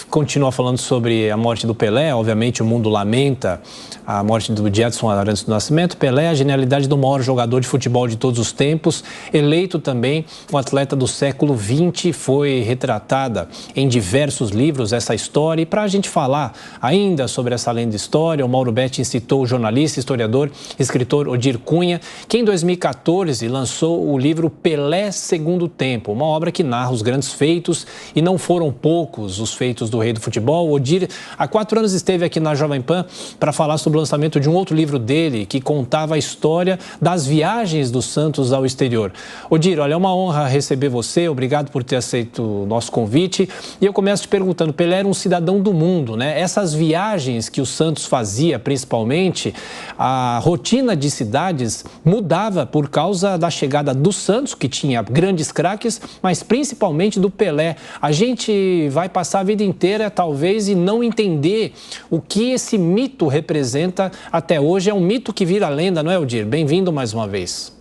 Continua falando sobre a morte do Pelé. Obviamente o mundo lamenta a morte do Edson Arantes do Nascimento. Pelé, a genialidade do maior jogador de futebol de todos os tempos, eleito também o atleta do século XX, foi retratada em diversos livros essa história. E para a gente falar ainda sobre essa lenda história, o Mauro Betting citou o jornalista, historiador, escritor Odir Cunha, que em 2014 lançou o livro Pelé Segundo Tempo, uma obra que narra os grandes feitos, e não foram poucos os feitos do rei do futebol. O Odir, há 4 anos esteve aqui na Jovem Pan para falar sobre o lançamento de um outro livro dele, que contava a história das viagens do Santos ao exterior. Odir, olha, é uma honra receber você, obrigado por ter aceito o nosso convite. E eu começo te perguntando, Pelé era um cidadão do mundo, né? Essas viagens que o Santos fazia, principalmente, a rotina de cidades mudava por causa da chegada do Santos, que tinha grandes craques, mas principalmente do Pelé. A gente vai passar a vida inteira, talvez, e não entender o que esse mito representa até hoje. É um mito que vira lenda, não é, Odir? Bem-vindo mais uma vez.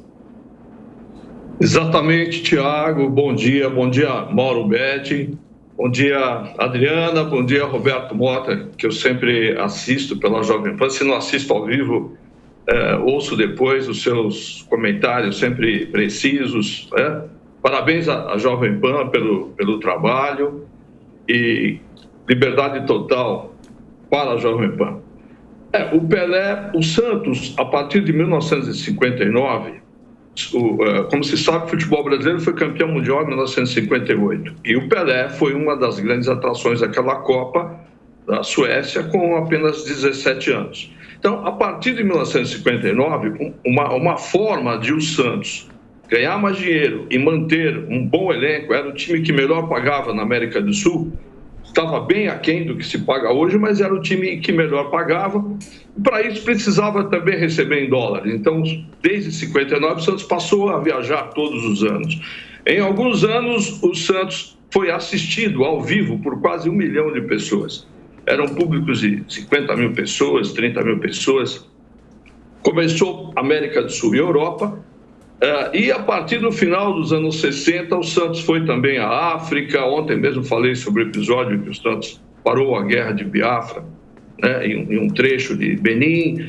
Exatamente, Tiago. Bom dia, Mauro Betting. Bom dia, Adriana. Bom dia, Roberto Mota, que eu sempre assisto pela Jovem Pan. Se não assisto ao vivo, ouço depois os seus comentários sempre precisos. Parabéns à Jovem Pan pelo trabalho e liberdade total para a Jovem Pan. O Pelé, o Santos, a partir de 1959, como se sabe, o futebol brasileiro foi campeão mundial em 1958. E o Pelé foi uma das grandes atrações daquela Copa da Suécia com apenas 17 anos. Então, a partir de 1959, uma forma de o Santos ganhar mais dinheiro e manter um bom elenco, era o time que melhor pagava na América do Sul, estava bem aquém do que se paga hoje, mas era o time que melhor pagava. Para isso precisava também receber em dólares. Então, desde 59, o Santos passou a viajar todos os anos. Em alguns anos, o Santos foi assistido ao vivo por quase 1 milhão de pessoas. Eram públicos de 50 mil pessoas, 30 mil pessoas. Começou América do Sul e Europa. E a partir do final dos anos 60, o Santos foi também à África. Ontem mesmo falei sobre o episódio que o Santos parou a guerra de Biafra, né, em um trecho de Benin,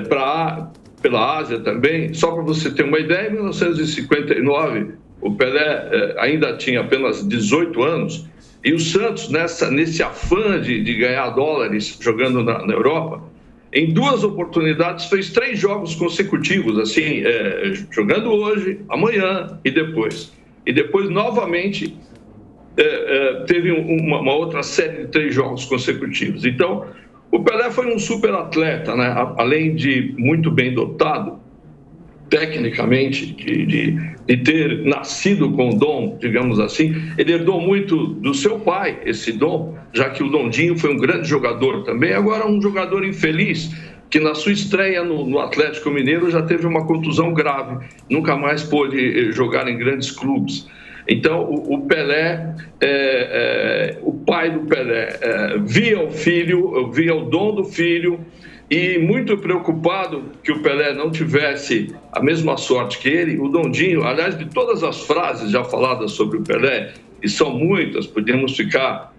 pela Ásia também. Só para você ter uma ideia, em 1959, o Pelé ainda tinha apenas 18 anos, e o Santos, nesse afã de ganhar dólares jogando na Europa, em 2 oportunidades fez 3 jogos consecutivos, assim, jogando hoje, amanhã e depois. E depois, novamente, teve uma outra série de 3 jogos consecutivos. Então, o Pelé foi um super atleta, né? Além de muito bem dotado, tecnicamente, de ter nascido com o dom, digamos assim. Ele herdou muito do seu pai, esse dom, já que o Dondinho foi um grande jogador também, agora um jogador infeliz, que na sua estreia no Atlético Mineiro já teve uma contusão grave, nunca mais pôde jogar em grandes clubes. Então, o Pelé, o pai do Pelé, via o filho, via o dom do filho, e muito preocupado que o Pelé não tivesse a mesma sorte que ele, o Dondinho, aliás, de todas as frases já faladas sobre o Pelé, e são muitas, podíamos ficar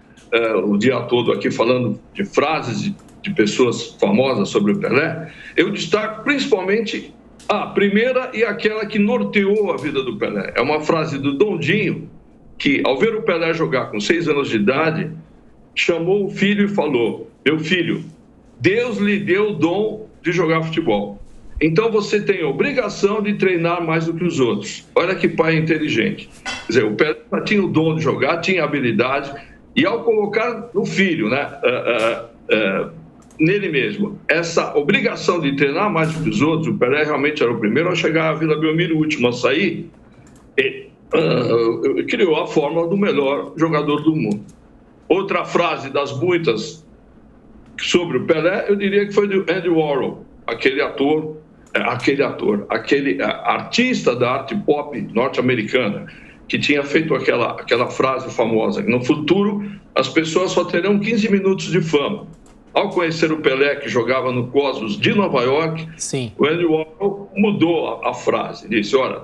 o dia todo aqui falando de frases de pessoas famosas sobre o Pelé, eu destaco principalmente a primeira e aquela que norteou a vida do Pelé. É uma frase do Dondinho, que ao ver o Pelé jogar com 6 anos de idade, chamou o filho e falou: meu filho, Deus lhe deu o dom de jogar futebol. Então você tem a obrigação de treinar mais do que os outros. Olha que pai inteligente. Quer dizer, o Pelé tinha o dom de jogar, tinha habilidade, e ao colocar no filho, né, nele mesmo, essa obrigação de treinar mais do que os outros, o Pelé realmente era o primeiro a chegar à Vila Belmiro, o último a sair, e criou a fórmula do melhor jogador do mundo. Outra frase das muitas sobre o Pelé, eu diria que foi do Andy Warhol, aquele artista da arte pop norte-americana, que tinha feito aquela frase famosa: no futuro as pessoas só terão 15 minutos de fama. Ao conhecer o Pelé, que jogava no Cosmos de Nova York, sim, o Andy Warhol mudou a frase, disse: olha,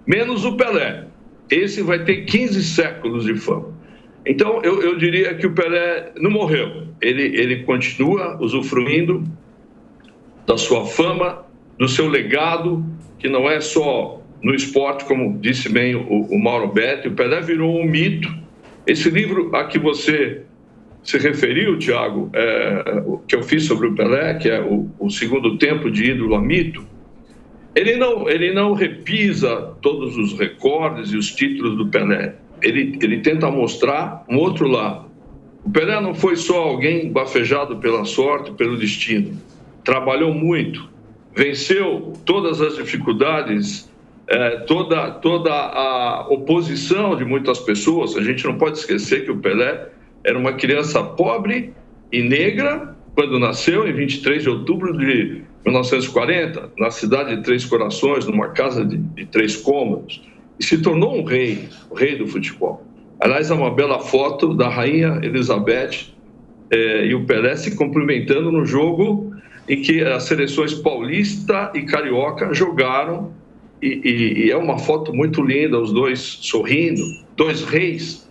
menos o Pelé, esse vai ter 15 séculos de fama. Então, eu diria que o Pelé não morreu. Ele continua usufruindo da sua fama, do seu legado, que não é só no esporte, como disse bem o Mauro Betti. O Pelé virou um mito. Esse livro a que você se referiu, Thiago, que eu fiz sobre o Pelé, que é o Segundo Tempo de Ídolo a Mito, ele não repisa todos os recordes e os títulos do Pelé. Ele tenta mostrar um outro lado. O Pelé não foi só alguém bafejado pela sorte, pelo destino. Trabalhou muito, venceu todas as dificuldades, toda a oposição de muitas pessoas. A gente não pode esquecer que o Pelé era uma criança pobre e negra quando nasceu, em 23 de outubro de 1940, na cidade de Três Corações, numa casa de 3 cômodos, e se tornou um rei, o rei do futebol. Aliás, há uma bela foto da rainha Elizabeth e o Pelé se cumprimentando no jogo em que as seleções paulista e carioca jogaram, e é uma foto muito linda, os dois sorrindo, 2 reis.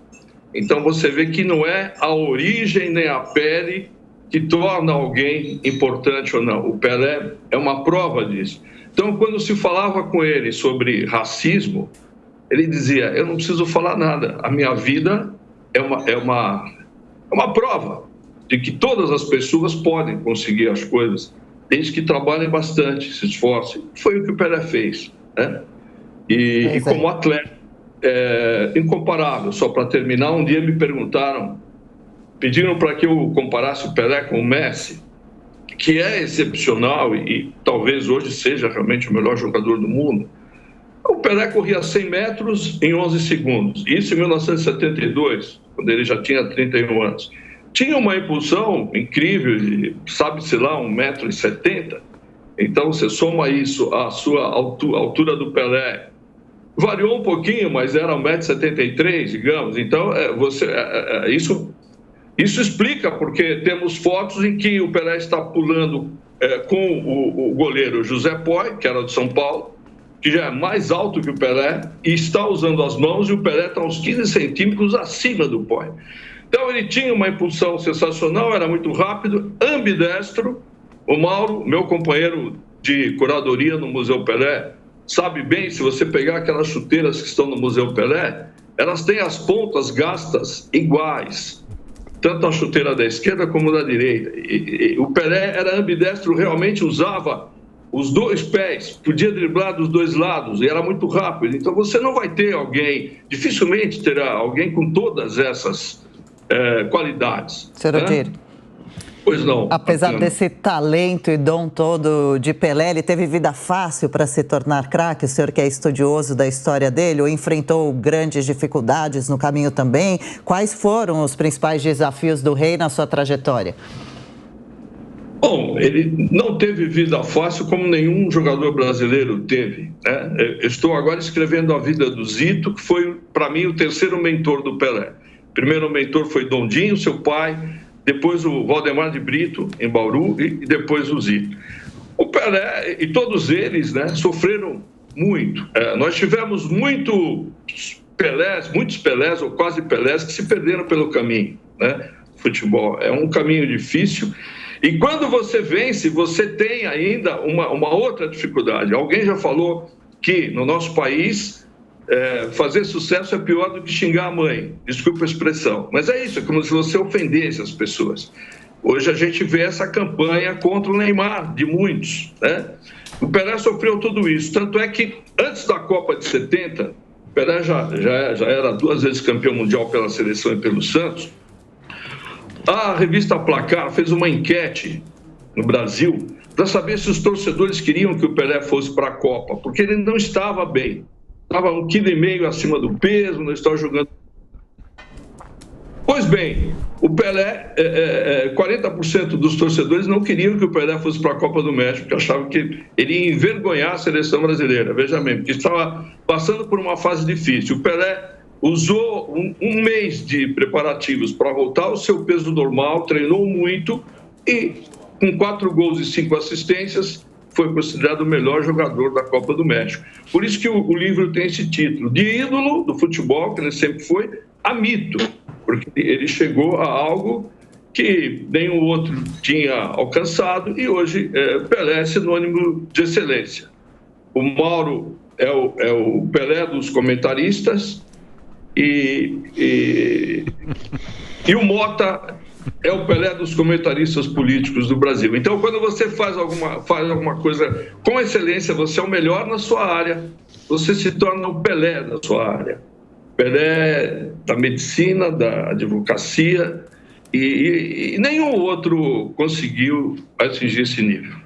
Então você vê que não é a origem nem a pele que torna alguém importante ou não. O Pelé é uma prova disso. Então, quando se falava com ele sobre racismo, ele dizia: eu não preciso falar nada, a minha vida é uma prova de que todas as pessoas podem conseguir as coisas, desde que trabalhem bastante, se esforcem. Foi o que o Pelé fez, né? E como atleta, incomparável. Só para terminar, um dia me pediram para que eu comparasse o Pelé com o Messi, que é excepcional e talvez hoje seja realmente o melhor jogador do mundo. O Pelé corria 100 metros em 11 segundos, isso em 1972, quando ele já tinha 31 anos. Tinha uma impulsão incrível, sabe-se lá, 1,70 m. Então, você soma isso à sua altura do Pelé. Variou um pouquinho, mas era 1,73 m, digamos. Então, isso explica porque temos fotos em que o Pelé está pulando com o goleiro José Poy, que era de São Paulo, que já é mais alto que o Pelé, e está usando as mãos, e o Pelé está uns 15 centímetros acima do Poy. Então, ele tinha uma impulsão sensacional, era muito rápido, ambidestro. O Mauro, meu companheiro de curadoria no Museu Pelé, sabe bem, se você pegar aquelas chuteiras que estão no Museu Pelé, elas têm as pontas gastas iguais, tanto a chuteira da esquerda como da direita. O Pelé era ambidestro, realmente usava os 2 pés, podia driblar dos 2 lados, e era muito rápido. Então, você não vai ter alguém, dificilmente terá alguém com todas essas qualidades. Senhor Odir, pois não. Apesar desse talento e dom todo de Pelé, ele teve vida fácil para se tornar craque? O senhor que é estudioso da história dele, ou enfrentou grandes dificuldades no caminho também? Quais foram os principais desafios do rei na sua trajetória? Bom, ele não teve vida fácil como nenhum jogador brasileiro teve, né? Eu estou agora escrevendo a vida do Zito, que foi, para mim, o terceiro mentor do Pelé. O primeiro mentor foi Dondinho, seu pai, depois o Valdemar de Brito, em Bauru, e depois o Zito. O Pelé, e todos eles, né, sofreram muito. Nós tivemos muitos Pelés, ou quase Pelés, que se perderam pelo caminho, né? Futebol é um caminho difícil. E quando você vence, você tem ainda uma outra dificuldade. Alguém já falou que no nosso país fazer sucesso é pior do que xingar a mãe. Desculpa a expressão. Mas é isso, é como se você ofendesse as pessoas. Hoje a gente vê essa campanha contra o Neymar, de muitos, né? O Pelé sofreu tudo isso. Tanto é que antes da Copa de 70, o Pelé já era 2 vezes campeão mundial pela seleção e pelo Santos. A revista Placar fez uma enquete no Brasil para saber se os torcedores queriam que o Pelé fosse para a Copa, porque ele não estava bem. Estava 1,5 kg acima do peso, não estava jogando. Pois bem, o Pelé, 40% dos torcedores não queriam que o Pelé fosse para a Copa do México, porque achavam que ele ia envergonhar a seleção brasileira. Veja bem, porque estava passando por uma fase difícil. O Pelé usou um mês de preparativos para voltar ao seu peso normal, treinou muito e, com 4 gols e 5 assistências, foi considerado o melhor jogador da Copa do México. Por isso que o livro tem esse título, de ídolo do futebol, que ele sempre foi, a mito. porque ele chegou a algo que nenhum outro tinha alcançado e hoje Pelé é sinônimo de excelência. O Mauro é o Pelé dos comentaristas e o Mota é o Pelé dos comentaristas políticos do Brasil. Então, quando você faz alguma coisa com excelência, você é o melhor na sua área, você se torna o Pelé da sua área. Pelé da medicina, da advocacia, e nenhum outro conseguiu atingir esse nível.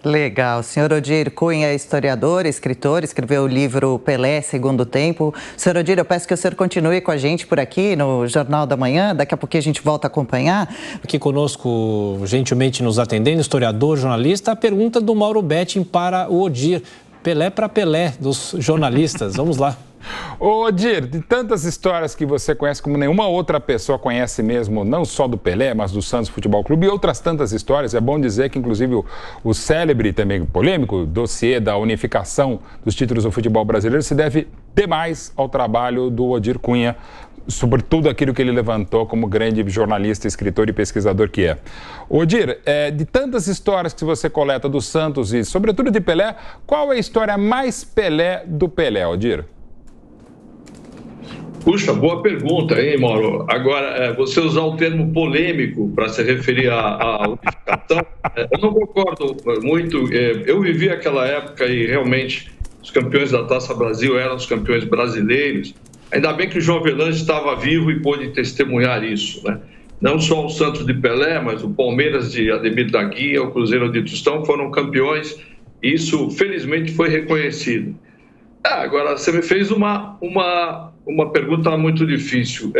Legal. O senhor Odir Cunha é historiador, escritor, escreveu o livro Pelé, Segundo Tempo. Senhor Odir, eu peço que o senhor continue com a gente por aqui no Jornal da Manhã, daqui a pouquinho a gente volta a acompanhar. Aqui conosco, gentilmente nos atendendo, historiador, jornalista, a pergunta do Mauro Betting para o Odir. Pelé para Pelé, dos jornalistas. Vamos lá. Ô, Odir, de tantas histórias que você conhece como nenhuma outra pessoa conhece mesmo, não só do Pelé, mas do Santos Futebol Clube e outras tantas histórias, é bom dizer que inclusive o célebre, também polêmico, dossiê da unificação dos títulos do futebol brasileiro se deve demais ao trabalho do Odir Cunha, sobre tudo aquilo que ele levantou como grande jornalista, escritor e pesquisador que é. Odir, de tantas histórias que você coleta do Santos e sobretudo de Pelé, qual é a história mais Pelé do Pelé, Odir? Puxa, boa pergunta, hein, Mauro? Agora, você usar o termo polêmico para se referir à unificação, eu não concordo muito. Eu vivi aquela época e realmente os campeões da Taça Brasil eram os campeões brasileiros. Ainda bem que o João Avelange estava vivo e pôde testemunhar isso, né? Não só o Santos de Pelé, mas o Palmeiras de Ademir da Guia, o Cruzeiro de Tostão foram campeões e isso, felizmente, foi reconhecido. Agora, você me fez uma pergunta muito difícil.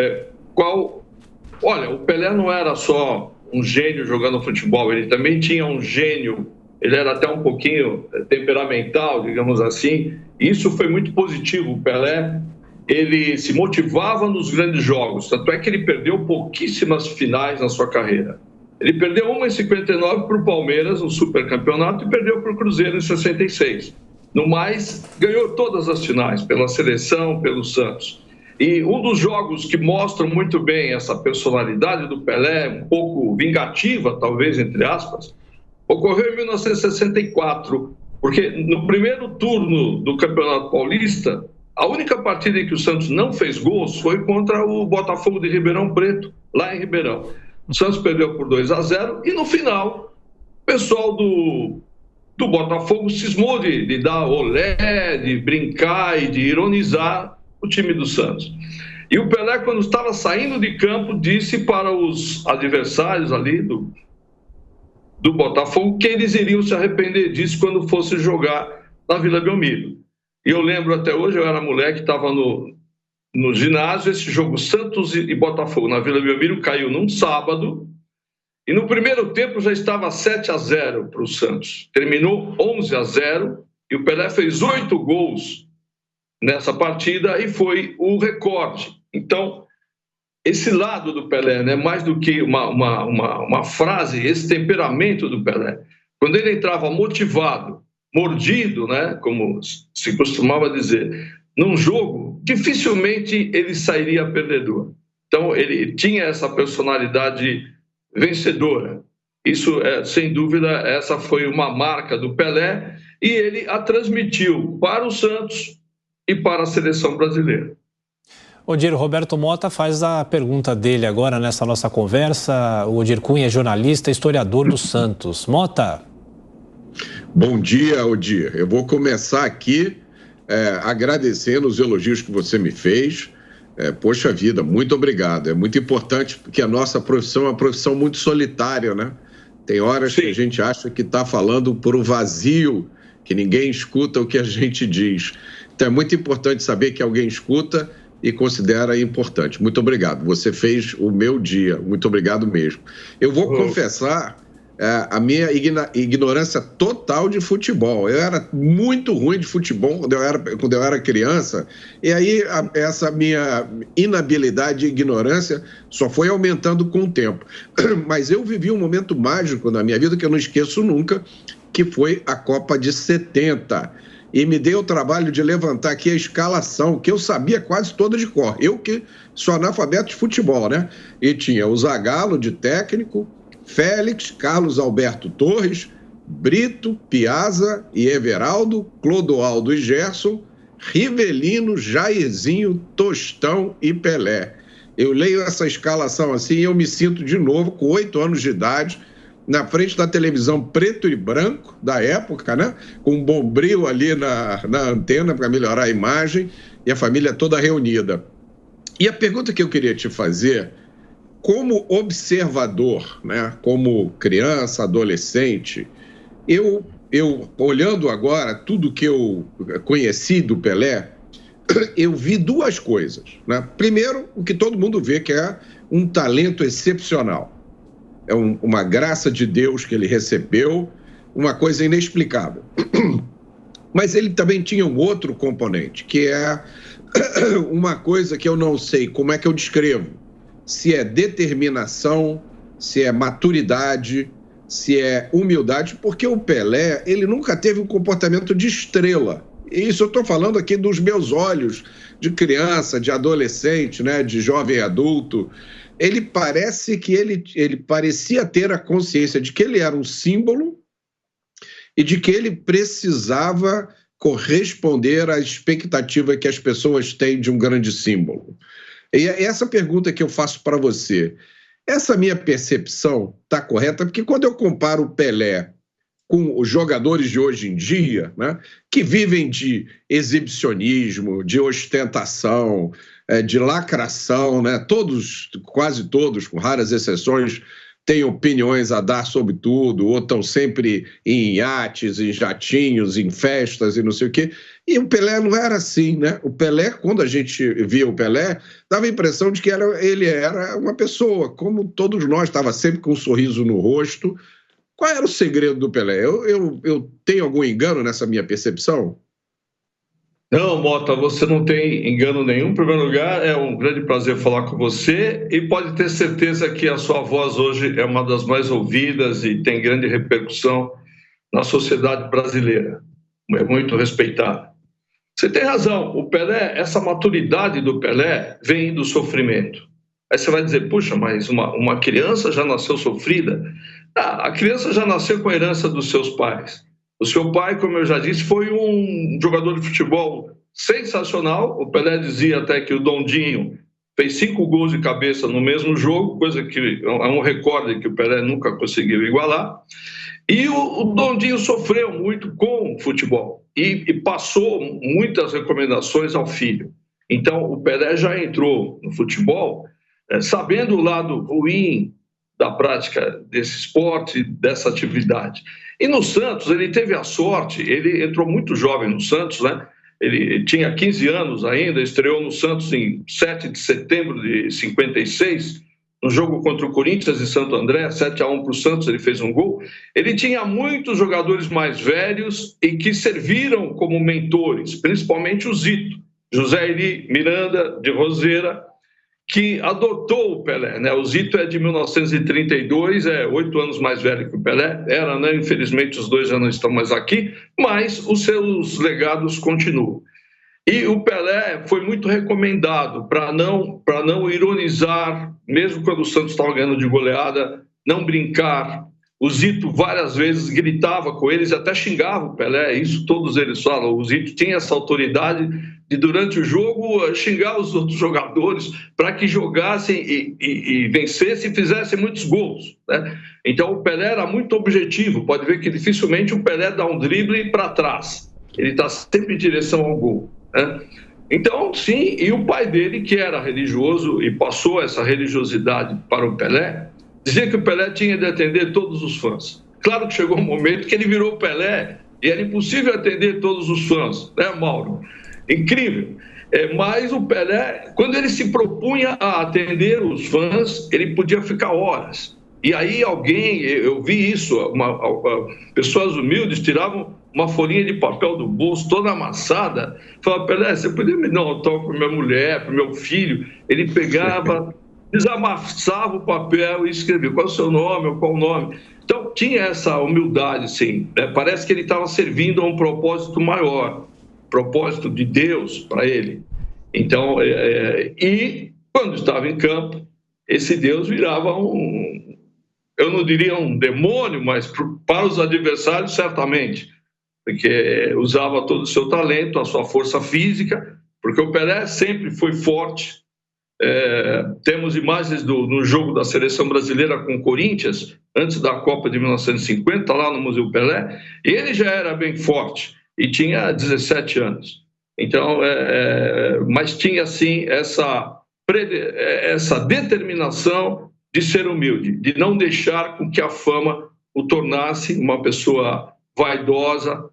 Olha, o Pelé não era só um gênio jogando futebol, ele também tinha um gênio, ele era até um pouquinho temperamental, digamos assim. Isso foi muito positivo. O Pelé, ele se motivava nos grandes jogos, tanto é que ele perdeu pouquíssimas finais na sua carreira. Ele perdeu uma em 59 para o Palmeiras, no supercampeonato, e perdeu para o Cruzeiro em 66. No mais, ganhou todas as finais, pela seleção, pelo Santos. E um dos jogos que mostram muito bem essa personalidade do Pelé, um pouco vingativa, talvez, entre aspas, ocorreu em 1964, porque no primeiro turno do Campeonato Paulista, a única partida em que o Santos não fez gols foi contra o Botafogo de Ribeirão Preto, lá em Ribeirão. O Santos perdeu por 2-0 e, no final, o pessoal do Botafogo cismou de dar olé, de brincar e de ironizar o time do Santos. E o Pelé, quando estava saindo de campo, disse para os adversários ali do Botafogo que eles iriam se arrepender disso quando fosse jogar na Vila Belmiro. E eu lembro até hoje, eu era moleque, estava no ginásio, esse jogo Santos e Botafogo na Vila Belmiro caiu num sábado. E no primeiro tempo já estava 7-0 para o Santos. Terminou 11-0 e o Pelé fez 8 gols nessa partida e foi o recorde. Então, esse lado do Pelé, né, mais do que uma frase, esse temperamento do Pelé, quando ele entrava motivado, mordido, né, como se costumava dizer, num jogo, dificilmente ele sairia perdedor. Então, ele tinha essa personalidade vencedora. Isso, sem dúvida, essa foi uma marca do Pelé e ele a transmitiu para o Santos e para a seleção brasileira. Odir, o Roberto Mota faz a pergunta dele agora nessa nossa conversa. O Odir Cunha é jornalista, historiador do Santos. Mota. Bom dia, Odir. Eu vou começar aqui agradecendo os elogios que você me fez. Poxa vida, muito obrigado. É muito importante porque a nossa profissão é uma profissão muito solitária, né? Tem horas Sim. que a gente acha que está falando por um vazio, que ninguém escuta o que a gente diz. Então é muito importante saber que alguém escuta e considera importante. Muito obrigado. Você fez o meu dia. Muito obrigado mesmo. Eu vou confessar a minha ignorância total de futebol. Eu era muito ruim de futebol quando eu era criança, e aí essa minha inabilidade e ignorância só foi aumentando com o tempo. Mas eu vivi um momento mágico na minha vida que eu não esqueço nunca, que foi a Copa de 70. e me dei o trabalho de levantar aqui a escalação, que eu sabia quase toda de cor. Eu que sou analfabeto de futebol, né? E tinha o Zagallo de técnico, Félix, Carlos Alberto Torres, Brito, Piazza e Everaldo, Clodoaldo e Gerson, Rivelino, Jairzinho, Tostão e Pelé. Eu leio essa escalação assim e eu me sinto de novo com 8 anos de idade, na frente da televisão preto e branco da época, né? Com um bombril ali na antena para melhorar a imagem e a família toda reunida. E a pergunta que eu queria te fazer, como observador, né? Como criança, adolescente, eu olhando agora tudo que eu conheci do Pelé, eu vi duas coisas, né? Primeiro, o que todo mundo vê, que é um talento excepcional. É uma graça de Deus que ele recebeu, uma coisa inexplicável. Mas ele também tinha um outro componente, que é uma coisa que eu não sei como é que eu descrevo. Se é determinação, se é maturidade, se é humildade, porque o Pelé, ele nunca teve um comportamento de estrela. E isso eu estou falando aqui dos meus olhos de criança, de adolescente, né, de jovem adulto. Ele parece que ele parecia ter a consciência de que ele era um símbolo e de que ele precisava corresponder à expectativa que as pessoas têm de um grande símbolo. E é essa pergunta que eu faço para você. Essa minha percepção está correta? Porque quando eu comparo o Pelé com os jogadores de hoje em dia, né, que vivem de exibicionismo, de ostentação, de lacração, né? Todos, quase todos, com raras exceções, têm opiniões a dar sobre tudo, ou estão sempre em iates, em jatinhos, em festas e não sei o quê. E o Pelé não era assim, né? O Pelé, quando a gente via o Pelé, dava a impressão de que ele era uma pessoa, como todos nós, estava sempre com um sorriso no rosto. Qual era o segredo do Pelé? Eu tenho algum engano nessa minha percepção? Não, Mota, você não tem engano nenhum. Em primeiro lugar, é um grande prazer falar com você e pode ter certeza que a sua voz hoje é uma das mais ouvidas e tem grande repercussão na sociedade brasileira. É muito respeitada. Você tem razão, o Pelé, essa maturidade do Pelé vem do sofrimento. Aí você vai dizer, puxa, mas uma criança já nasceu sofrida? A criança já nasceu com a herança dos seus pais. O seu pai, como eu já disse, foi um jogador de futebol sensacional. O Pelé dizia até que o Dondinho fez 5 gols de cabeça no mesmo jogo, coisa que é um recorde que o Pelé nunca conseguiu igualar. E o Dondinho sofreu muito com o futebol e passou muitas recomendações ao filho. Então, o Pelé já entrou no futebol sabendo o lado ruim da prática desse esporte, dessa atividade. E no Santos, ele teve a sorte, ele entrou muito jovem no Santos, né? Ele tinha 15 anos ainda, estreou no Santos em 7 de setembro de 56, no jogo contra o Corinthians e Santo André, 7-1 para o Santos, ele fez um gol. Ele tinha muitos jogadores mais velhos e que serviram como mentores, principalmente o Zito, José Iri Miranda de Roseira, que adotou o Pelé, né? O Zito é de 1932, é 8 anos mais velho que o Pelé, era, né? Infelizmente os dois já não estão mais aqui, mas os seus legados continuam. E o Pelé foi muito recomendado para não ironizar, mesmo quando o Santos estava ganhando de goleada, não brincar. O Zito várias vezes gritava com eles, até xingava o Pelé, isso todos eles falam. O Zito tinha essa autoridade de, durante o jogo, xingar os outros jogadores para que jogassem e vencessem e fizessem muitos gols, né? Então o Pelé era muito objetivo, pode ver que dificilmente o Pelé dá um drible para trás, ele está sempre em direção ao gol, né? Então, sim, e o pai dele, que era religioso e passou essa religiosidade para o Pelé, dizia que o Pelé tinha de atender todos os fãs. Claro que chegou um momento que ele virou o Pelé e era impossível atender todos os fãs, né, Mauro? Incrível. Mas o Pelé, quando ele se propunha a atender os fãs, ele podia ficar horas. E aí eu vi isso, pessoas humildes tiravam uma folhinha de papel do bolso toda amassada, falava, Pelé, você podia me dar um toque para minha mulher, para o meu filho? Ele pegava... desamassava o papel e escrevia qual é o seu nome ou qual o nome. Então, tinha essa humildade, sim. Parece que ele estava servindo a um propósito maior, propósito de Deus para ele. Então, e quando estava em campo, esse Deus virava eu não diria um demônio, mas para os adversários, certamente, porque usava todo o seu talento, a sua força física, porque o Pelé sempre foi forte. Temos imagens no jogo da seleção brasileira com o Corinthians, antes da Copa de 1950, lá no Museu Pelé, e ele já era bem forte e tinha 17 anos. Então, mas tinha, sim, essa determinação de ser humilde, de não deixar com que a fama o tornasse uma pessoa vaidosa,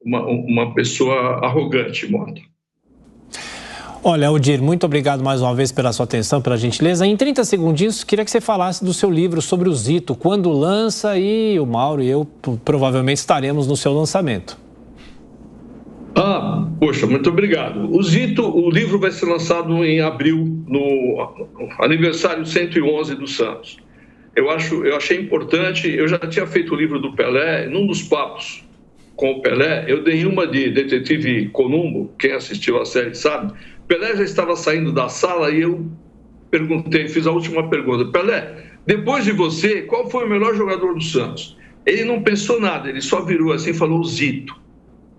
uma pessoa arrogante, Mota. Olha, Aldir, muito obrigado mais uma vez pela sua atenção, pela gentileza. Em 30 segundinhos, queria que você falasse do seu livro sobre o Zito, quando lança, e o Mauro e eu provavelmente estaremos no seu lançamento. Poxa, muito obrigado. O Zito, o livro vai ser lançado em abril, no aniversário 111 do Santos. Eu achei importante, eu já tinha feito o livro do Pelé, num dos papos com o Pelé, eu dei uma de Detetive Columbo, quem assistiu a série sabe. Pelé já estava saindo da sala e eu fiz a última pergunta. Pelé, depois de você, qual foi o melhor jogador do Santos? Ele não pensou nada, ele só virou assim e falou Zito.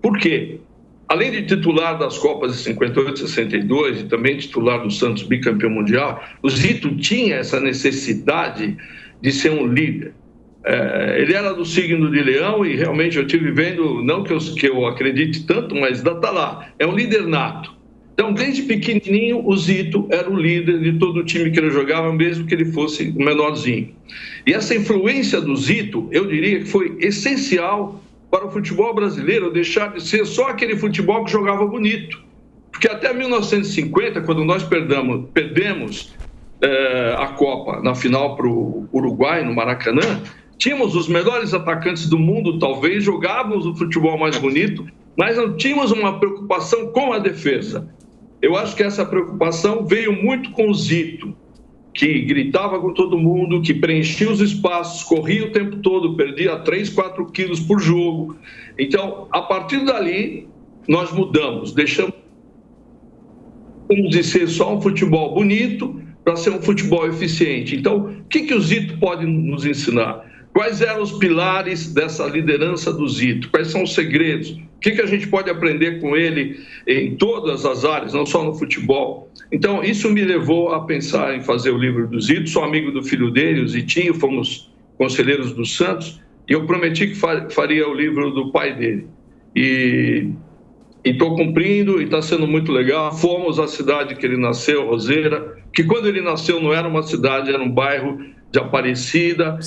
Por quê? Além de titular das Copas de 58 e 62 e também titular do Santos bicampeão mundial, o Zito tinha essa necessidade de ser um líder. Ele era do signo de Leão e realmente eu estive vendo, não que eu acredite tanto, mas está lá, é um líder nato. Então, desde pequenininho, o Zito era o líder de todo o time que ele jogava, mesmo que ele fosse o menorzinho. E essa influência do Zito, eu diria que foi essencial para o futebol brasileiro deixar de ser só aquele futebol que jogava bonito. Porque até 1950, quando nós perdemos a Copa na final para o Uruguai, no Maracanã, tínhamos os melhores atacantes do mundo, talvez, jogávamos o futebol mais bonito, mas não tínhamos uma preocupação com a defesa. Eu acho que essa preocupação veio muito com o Zito, que gritava com todo mundo, que preenchia os espaços, corria o tempo todo, perdia 3, 4 quilos por jogo. Então, a partir dali, nós mudamos, deixamos de ser só um futebol bonito para ser um futebol eficiente. Então, o que o Zito pode nos ensinar? Quais eram os pilares dessa liderança do Zito? Quais são os segredos? O que a gente pode aprender com ele em todas as áreas, não só no futebol? Então, isso me levou a pensar em fazer o livro do Zito. Sou amigo do filho dele, o Zitinho, fomos conselheiros do Santos, e eu prometi que faria o livro do pai dele. E estou cumprindo, e está sendo muito legal. Fomos à cidade que ele nasceu, Roseira, que quando ele nasceu não era uma cidade, era um bairro de Aparecida,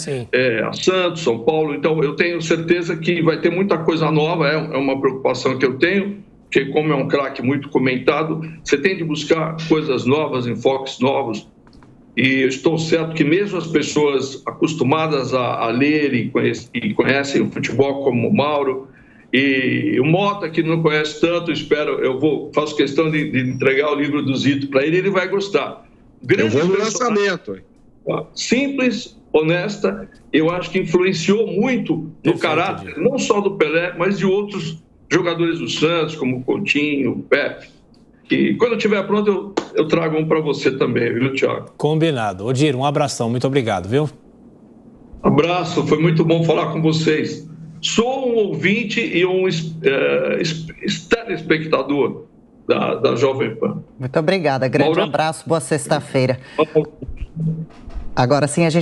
a Santos, São Paulo. Então, eu tenho certeza que vai ter muita coisa nova, é uma preocupação que eu tenho, porque como é um craque muito comentado, você tem de buscar coisas novas, enfoques novos, e eu estou certo que mesmo as pessoas acostumadas a ler e conhecem o futebol como o Mauro, e o Mota, que não conhece tanto, faço questão de entregar o livro do Zito para ele, ele vai gostar. Eu vou no lançamento. Simples, honesta, eu acho que influenciou muito no caráter, não só do Pelé, mas de outros jogadores do Santos, como o Coutinho, o Pepe. E quando estiver pronto, eu trago um para você também, viu, Thiago? Combinado. Odir, um abração, muito obrigado, viu? Abraço, foi muito bom falar com vocês. Sou um ouvinte e um telespectador da Jovem Pan. Muito obrigada, grande abraço, boa sexta-feira. Agora sim, a gente